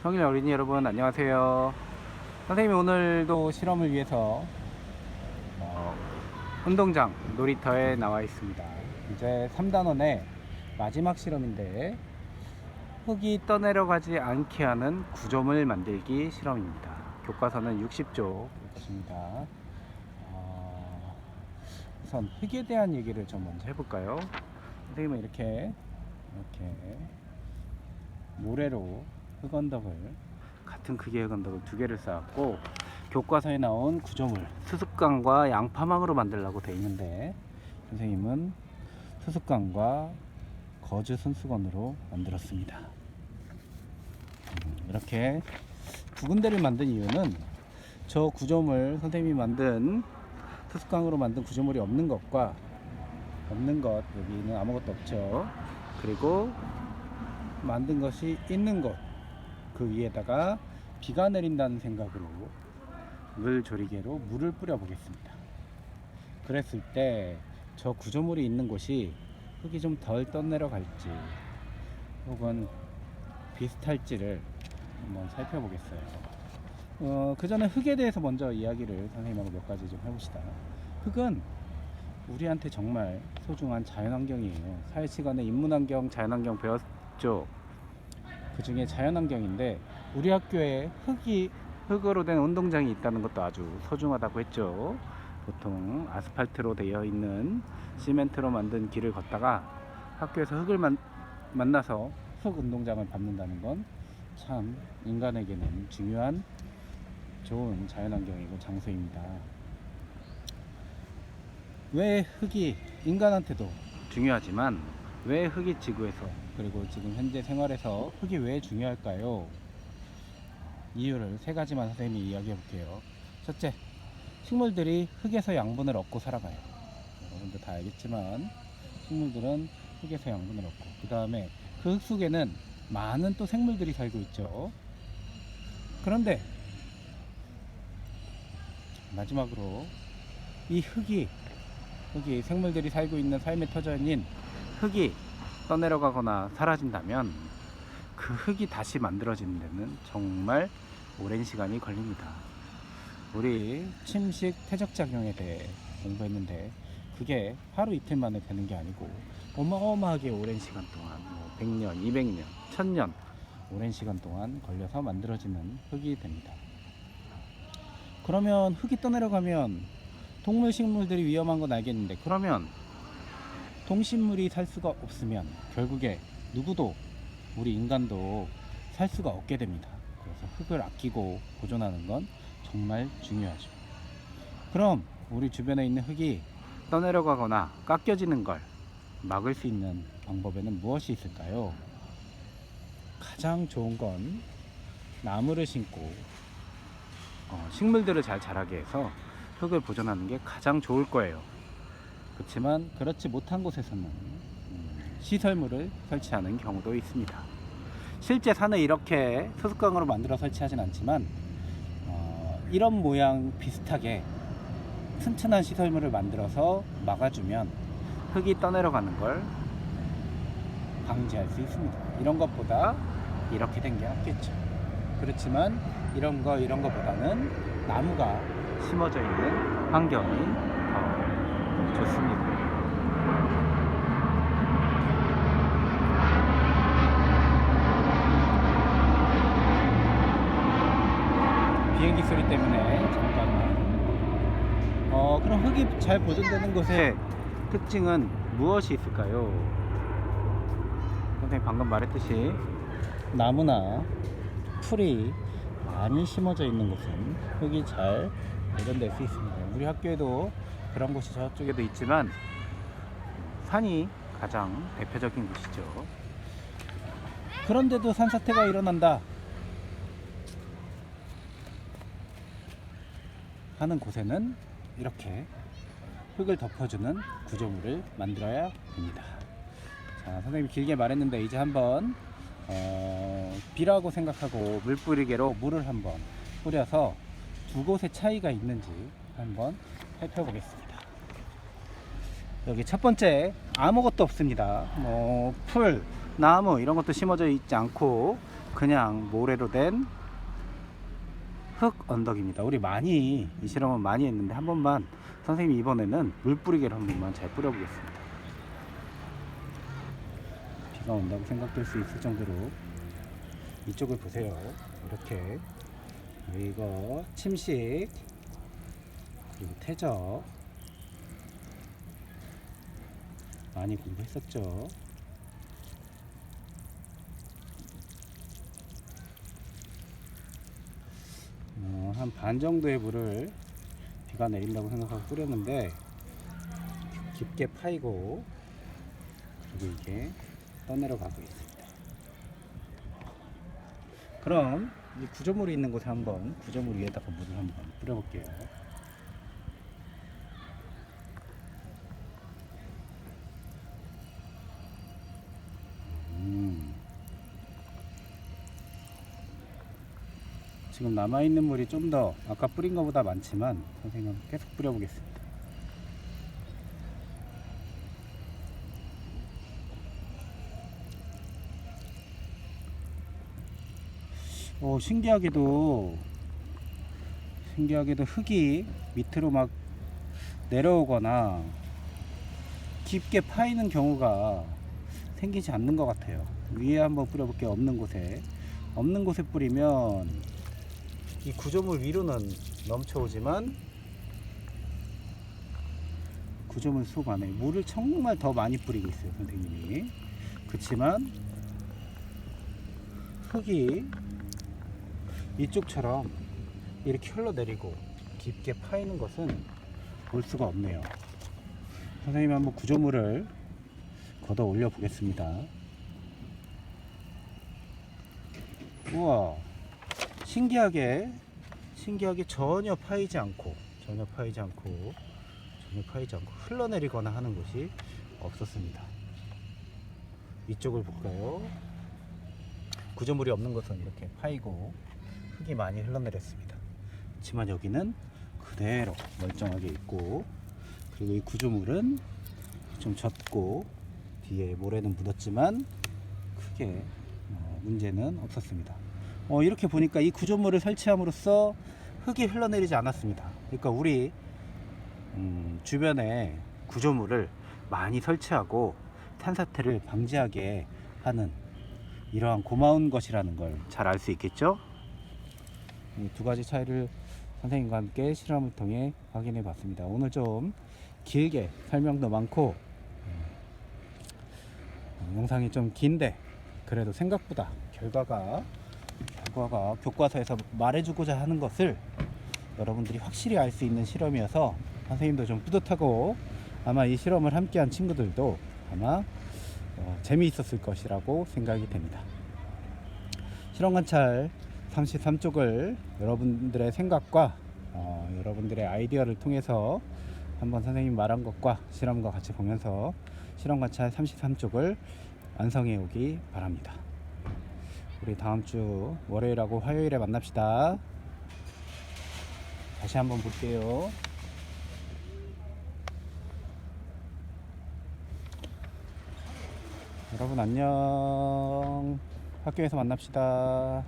성인 어린이 여러분 안녕하세요. 선생님이 오늘도 실험을 위해서 운동장 놀이터에 나와 있습니다. 이제 3단원의 마지막 실험인데 흙이 떠내려가지 않게 하는 구조물 만들기 실험입니다. 교과서는 60조 있습니다. 우선 흙에 대한 얘기를 좀 먼저 해볼까요? 선생님은 이렇게 모래로 흙언덕을, 같은 크기의 흙언덕을 두 개를 쌓았고, 교과서에 나온 구조물 수습관과 양파망으로 만들라고 되어 있는데 선생님은 수습관과 거즈 손수건으로 만들었습니다. 이렇게 두 군데를 만든 이유는 저 구조물, 선생님이 만든 수습관으로 만든 구조물이 없는 것과 없는 것, 여기는 아무것도 없죠. 그리고 만든 것이 있는 것, 그 위에다가 비가 내린다는 생각으로 물조리개로 물을 뿌려 보겠습니다. 그랬을 때 저 구조물이 있는 곳이 흙이 좀 덜 떠내려갈지 혹은 비슷할지를 한번 살펴보겠어요. 그 전에 흙에 대해서 먼저 이야기를 선생님하고 몇 가지 좀 해봅시다. 흙은 우리한테 정말 소중한 자연환경이에요. 사회시간에 인문환경, 자연환경 배웠죠. 그 중에 자연환경인데 우리 학교에 흙으로 된 운동장이 있다는 것도 아주 소중하다고 했죠. 보통 아스팔트로 되어 있는 시멘트로 만든 길을 걷다가 학교에서 흙을 만나서 흙 운동장을 밟는다는 건 참 인간에게는 중요한 좋은 자연환경이고 장소입니다. 왜 흙이 인간한테도 중요하지만 왜 흙이 지구에서, 그리고 지금 현재 생활에서 흙이 왜 중요할까요? 이유를 세 가지만 선생님이 이야기해 볼게요. 첫째, 식물들이 흙에서 양분을 얻고 살아가요. 여러분도 다 알겠지만 식물들은 흙에서 양분을 얻고, 그 다음에 그 흙 속에는 많은 또 생물들이 살고 있죠. 그런데 마지막으로 이 흙이 생물들이 살고 있는 삶의 터전인 흙이 떠내려가거나 사라진다면 그 흙이 다시 만들어지는 데는 정말 오랜 시간이 걸립니다. 우리 침식 퇴적작용에 대해 공부했는데 그게 하루 이틀 만에 되는 게 아니고 어마어마하게 오랜 시간 동안, 100년, 200년, 1000년 오랜 시간 동안 걸려서 만들어지는 흙이 됩니다. 그러면 흙이 떠내려가면 동물, 식물들이 위험한 건 알겠는데, 그러면 동식물이 살 수가 없으면 결국에 누구도, 우리 인간도 살 수가 없게 됩니다. 그래서 흙을 아끼고 보존하는 건 정말 중요하죠. 그럼 우리 주변에 있는 흙이 떠내려가거나 깎여지는 걸 막을 수 있는 방법에는 무엇이 있을까요? 가장 좋은 건 나무를 심고 식물들을 잘 자라게 해서 흙을 보존하는 게 가장 좋을 거예요. 그렇지만 그렇지 못한 곳에서는 시설물을 설치하는 경우도 있습니다. 실제 산에 이렇게 수습광으로 만들어 설치하진 않지만 이런 모양 비슷하게 튼튼한 시설물을 만들어서 막아주면 흙이 떠내려가는 걸 방지할 수 있습니다. 이런 것보다 이렇게 된 게 낫겠죠. 그렇지만 이런 거보다는 나무가 심어져 있는 환경이 더 좋습니다. 비행기 소리 때문에 잠깐만. 그럼 흙이 잘 보존되는 곳의 특징은 무엇이 있을까요? 선생님 방금 말했듯이 나무나 풀이 많이 심어져 있는 곳은 흙이 잘 보존될 수 있습니다. 우리 학교에도 그런 곳이 저쪽에도 있지만 산이 가장 대표적인 곳이죠. 그런데도 산사태가 일어난다 하는 곳에는 이렇게 흙을 덮어주는 구조물을 만들어야 됩니다. 자, 선생님이 길게 말했는데 이제 한번 비라고 생각하고 물뿌리개로 물을 한번 뿌려서 두 곳의 차이가 있는지 한번 살펴보겠습니다. 여기 첫 번째, 아무것도 없습니다. 풀, 나무 이런 것도 심어져 있지 않고 그냥 모래로 된 흙 언덕입니다. 우리 많이 이 실험은 많이 했는데 한 번만 선생님이 이번에는 물 뿌리개를 한 번만 잘 뿌려보겠습니다. 비가 온다고 생각될 수 있을 정도로. 이쪽을 보세요. 이렇게 이거 침식 그리고 퇴적 많이 공부했었죠. 한 반 정도의 물을 비가 내린다고 생각하고 뿌렸는데 깊게 파이고 그리고 이게 떠내려가고 있습니다. 그럼 이 구조물이 있는 곳에 한번 구조물 위에다가 물을 한번 뿌려볼게요. 지금 남아있는 물이 좀 더 아까 뿌린 것보다 많지만 선생님은 계속 뿌려보겠습니다. 신기하게도 흙이 밑으로 막 내려오거나 깊게 파이는 경우가 생기지 않는 것 같아요. 위에 한번 뿌려볼게요. 없는 곳에 뿌리면 이 구조물 위로는 넘쳐오지만 구조물 속 안에 물을 정말 더 많이 뿌리고 있어요, 선생님이. 그렇지만 흙이 이쪽처럼 이렇게 흘러내리고 깊게 파이는 것은 볼 수가 없네요. 선생님이 한번 구조물을 걷어 올려 보겠습니다. 우와, 신기하게 전혀 파이지 않고 흘러내리거나 하는 것이 없었습니다. 이쪽을 볼까요? 구조물이 없는 것은 이렇게 파이고 흙이 많이 흘러내렸습니다. 하지만 여기는 그대로 멀쩡하게 있고, 그리고 이 구조물은 좀 젖고 뒤에 모래는 묻었지만 크게 문제는 없었습니다. 이렇게 보니까 이 구조물을 설치함으로써 흙이 흘러내리지 않았습니다. 그러니까 우리 주변에 구조물을 많이 설치하고 산사태를 방지하게 하는 이러한 고마운 것이라는 걸 잘 알 수 있겠죠? 이 두 가지 차이를 선생님과 함께 실험을 통해 확인해 봤습니다. 오늘 좀 길게 설명도 많고 영상이 좀 긴데 그래도 생각보다 결과가 교과서에서 말해주고자 하는 것을 여러분들이 확실히 알 수 있는 실험이어서 선생님도 좀 뿌듯하고 아마 이 실험을 함께한 친구들도 아마 재미있었을 것이라고 생각이 됩니다. 실험 관찰 33쪽을 여러분들의 생각과 여러분들의 아이디어를 통해서 한번 선생님 말한 것과 실험과 같이 보면서 실험 관찰 33쪽을 완성해 오기 바랍니다. 우리 다음 주 월요일하고 화요일에 만납시다. 다시 한번 볼게요. 여러분 안녕. 학교에서 만납시다.